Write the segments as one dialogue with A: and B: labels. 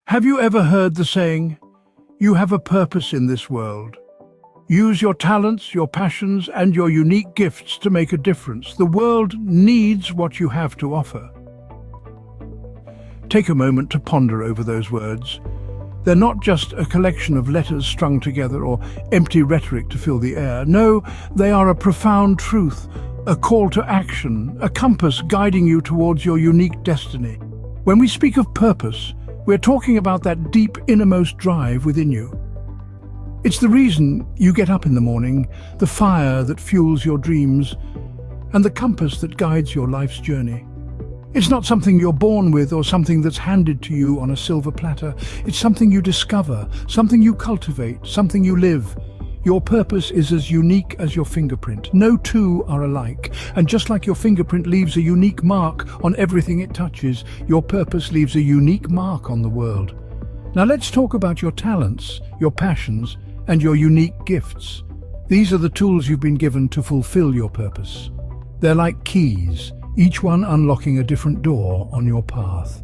A: Have you ever heard the saying, "You have a purpose in this world"? Use your talents, your passions, and your unique gifts to make a difference. The world needs what you have to offer. Take a moment to ponder over those words. They're not just a collection of letters strung together or empty rhetoric to fill the air. No, they are a profound truth, a call to action, a compass guiding you towards your unique destiny. When we speak of purpose, we're talking about that deep innermost drive within you. It's the reason you get up in the morning, the fire that fuels your dreams, and the compass that guides your life's journey. It's not something you're born with or something that's handed to you on a silver platter. It's something you discover, something you cultivate, something you live. Your purpose is as unique as your fingerprint. No two are alike. And just like your fingerprint leaves a unique mark on everything it touches, your purpose leaves a unique mark on the world. Now let's talk about your talents, your passions, and your unique gifts. These are the tools you've been given to fulfill your purpose. They're like keys, each one unlocking a different door on your path.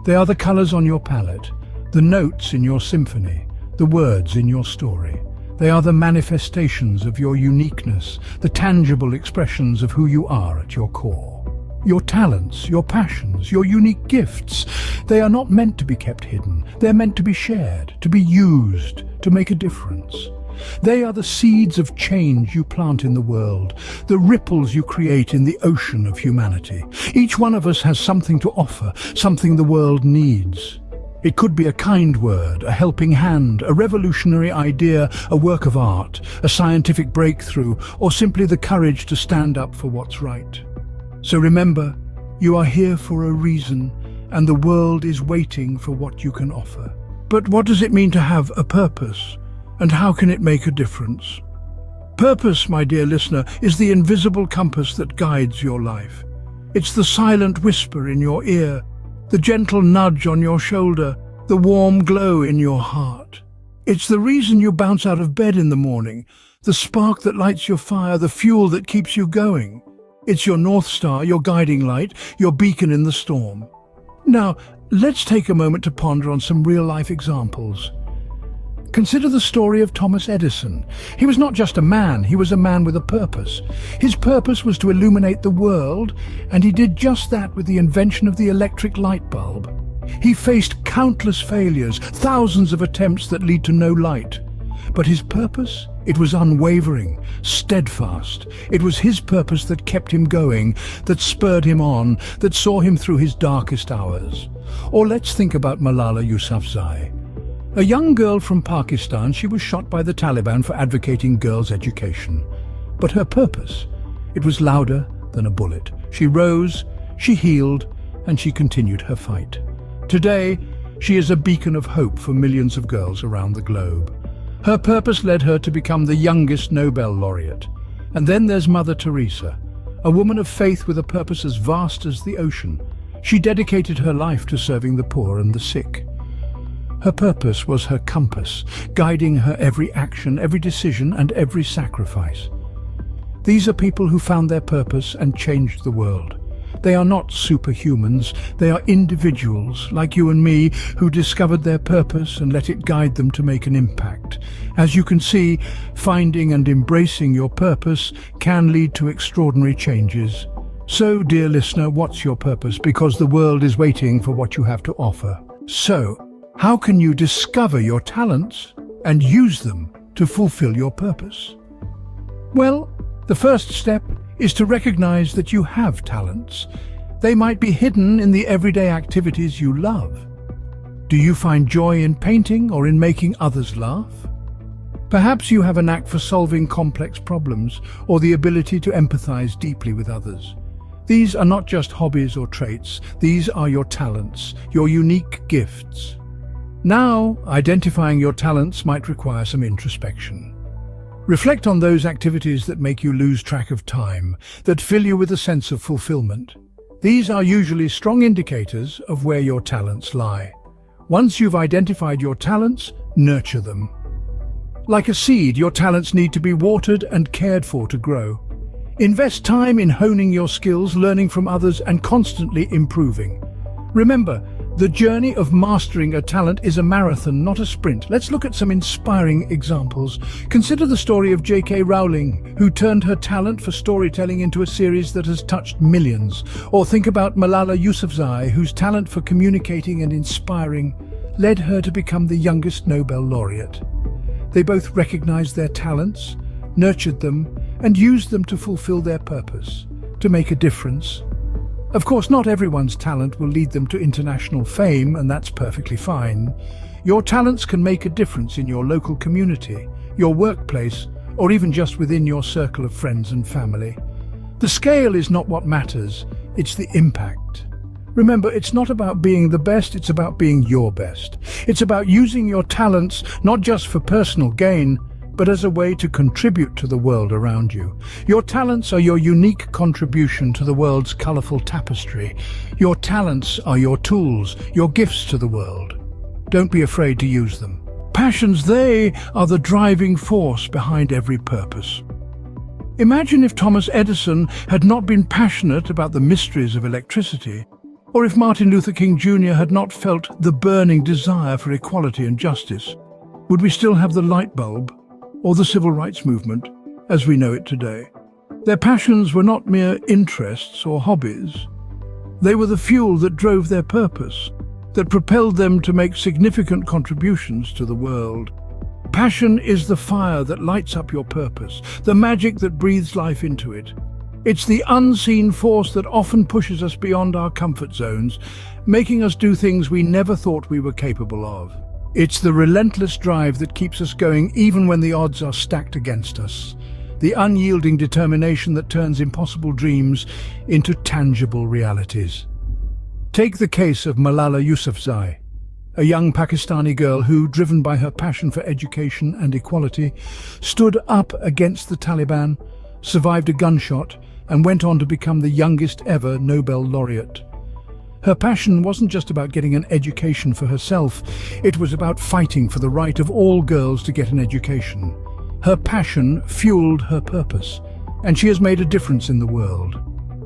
A: They are the colors on your palette, the notes in your symphony, the words in your story. They are the manifestations of your uniqueness, the tangible expressions of who you are at your core. Your talents, your passions, your unique gifts, they are not meant to be kept hidden. They're meant to be shared, to be used, to make a difference. They are the seeds of change you plant in the world, the ripples you create in the ocean of humanity. Each one of us has something to offer, something the world needs. It could be a kind word, a helping hand, a revolutionary idea, a work of art, a scientific breakthrough, or simply the courage to stand up for what's right. So remember, you are here for a reason, and the world is waiting for what you can offer. But what does it mean to have a purpose? And how can it make a difference? Purpose, my dear listener, is the invisible compass that guides your life. It's the silent whisper in your ear, the gentle nudge on your shoulder, the warm glow in your heart. It's the reason you bounce out of bed in the morning, the spark that lights your fire, the fuel that keeps you going. It's your North Star, your guiding light, your beacon in the storm. Now, let's take a moment to ponder on some real-life examples. Consider the story of Thomas Edison. He was not just a man, he was a man with a purpose. His purpose was to illuminate the world, and he did just that with the invention of the electric light bulb. He faced countless failures, thousands of attempts that lead to no light. But his purpose? It was unwavering, steadfast. It was his purpose that kept him going, that spurred him on, that saw him through his darkest hours. Or let's think about Malala Yousafzai. A young girl from Pakistan, she was shot by the Taliban for advocating girls' education. But her purpose, it was louder than a bullet. She rose, she healed, and she continued her fight. Today, she is a beacon of hope for millions of girls around the globe. Her purpose led her to become the youngest Nobel laureate. And then there's Mother Teresa, a woman of faith with a purpose as vast as the ocean. She dedicated her life to serving the poor and the sick. Her purpose was her compass, guiding her every action, every decision, and every sacrifice. These are people who found their purpose and changed the world. They are not superhumans, they are individuals, like you and me, who discovered their purpose and let it guide them to make an impact. As you can see, finding and embracing your purpose can lead to extraordinary changes. So, dear listener, what's your purpose? Because the world is waiting for what you have to offer. So, how can you discover your talents and use them to fulfill your purpose? Well, the first step is to recognize that you have talents. They might be hidden in the everyday activities you love. Do you find joy in painting or in making others laugh? Perhaps you have a knack for solving complex problems or the ability to empathize deeply with others. These are not just hobbies or traits, these are your talents, your unique gifts. Now, identifying your talents might require some introspection. Reflect on those activities that make you lose track of time, that fill you with a sense of fulfillment. These are usually strong indicators of where your talents lie. Once you've identified your talents, nurture them. Like a seed, your talents need to be watered and cared for to grow. Invest time in honing your skills, learning from others, and constantly improving. Remember, The journey of mastering a talent is a marathon, not a sprint. Let's look at some inspiring examples. Consider the story of J.K. Rowling, who turned her talent for storytelling into a series that has touched millions. Or think about Malala Yousafzai, whose talent for communicating and inspiring led her to become the youngest Nobel laureate. They both recognized their talents, nurtured them, and used them to fulfill their purpose, to make a difference. Of course, not everyone's talent will lead them to international fame, and that's perfectly fine. Your talents can make a difference in your local community, your workplace, or even just within your circle of friends and family. The scale is not what matters, it's the impact. Remember, it's not about being the best, it's about being your best. It's about using your talents not just for personal gain, but as a way to contribute to the world around you. Your talents are your unique contribution to the world's colorful tapestry. Your talents are your tools, your gifts to the world. Don't be afraid to use them. Passions, they are the driving force behind every purpose. Imagine if Thomas Edison had not been passionate about the mysteries of electricity, or if Martin Luther King Jr. had not felt the burning desire for equality and justice. Would we still have the light bulb or the civil rights movement as we know it today? Their passions were not mere interests or hobbies. They were the fuel that drove their purpose, that propelled them to make significant contributions to the world. Passion is the fire that lights up your purpose, the magic that breathes life into it. It's the unseen force that often pushes us beyond our comfort zones, making us do things we never thought we were capable of. It's the relentless drive that keeps us going even when the odds are stacked against us. The unyielding determination that turns impossible dreams into tangible realities. Take the case of Malala Yousafzai, a young Pakistani girl who, driven by her passion for education and equality, stood up against the Taliban, survived a gunshot, and went on to become the youngest ever Nobel laureate. Her passion wasn't just about getting an education for herself, it was about fighting for the right of all girls to get an education. Her passion fueled her purpose, and she has made a difference in the world.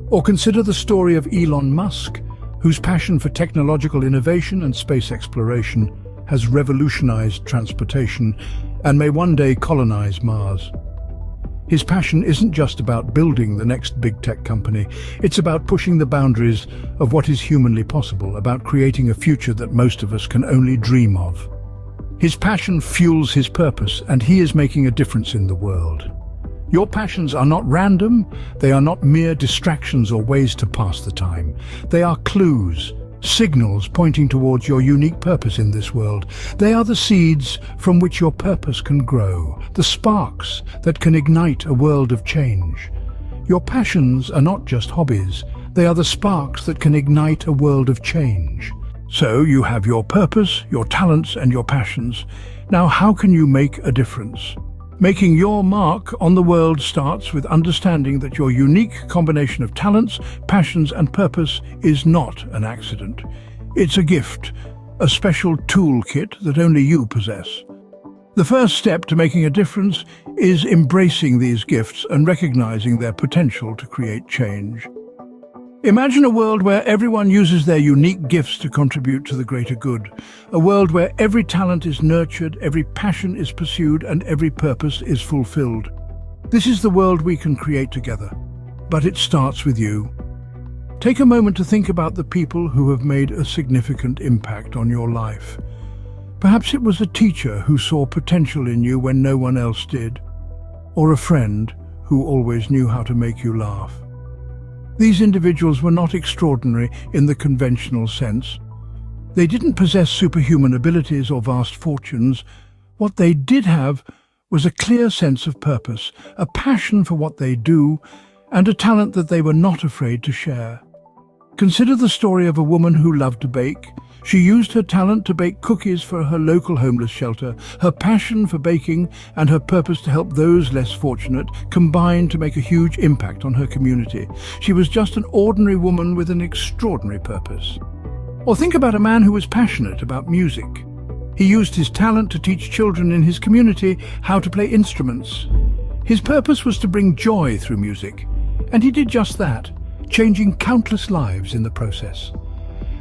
A: Or consider the story of Elon Musk, whose passion for technological innovation and space exploration has revolutionized transportation and may one day colonize Mars. His passion isn't just about building the next big tech company, it's about pushing the boundaries of what is humanly possible, about creating a future that most of us can only dream of. His passion fuels his purpose, and he is making a difference in the world. Your passions are not random, they are not mere distractions or ways to pass the time. They are clues, signals pointing towards your unique purpose in this world. They are the seeds from which your purpose can grow, the sparks that can ignite a world of change. Your passions are not just hobbies, they are the sparks that can ignite a world of change. So you have your purpose, your talents, and your passions. Now, how can you make a difference? Making your mark on the world starts with understanding that your unique combination of talents, passions, and purpose is not an accident. It's a gift, a special toolkit that only you possess. The first step to making a difference is embracing these gifts and recognizing their potential to create change. Imagine a world where everyone uses their unique gifts to contribute to the greater good. A world where every talent is nurtured, every passion is pursued, and every purpose is fulfilled. This is the world we can create together. But it starts with you. Take a moment to think about the people who have made a significant impact on your life. Perhaps it was a teacher who saw potential in you when no one else did, or a friend who always knew how to make you laugh. These individuals were not extraordinary in the conventional sense. They didn't possess superhuman abilities or vast fortunes. What they did have was a clear sense of purpose, a passion for what they do, and a talent that they were not afraid to share. Consider the story of a woman who loved to bake. She used her talent to bake cookies for her local homeless shelter. Her passion for baking and her purpose to help those less fortunate combined to make a huge impact on her community. She was just an ordinary woman with an extraordinary purpose. Or think about a man who was passionate about music. He used his talent to teach children in his community how to play instruments. His purpose was to bring joy through music, and he did just that, changing countless lives in the process.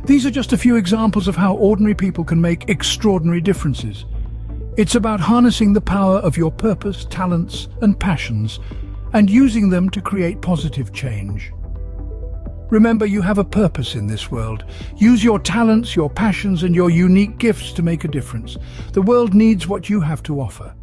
A: These are just a few examples of how ordinary people can make extraordinary differences. It's about harnessing the power of your purpose, talents, and passions, and using them to create positive change. Remember, you have a purpose in this world. Use your talents, your passions, and your unique gifts to make a difference. The world needs what you have to offer.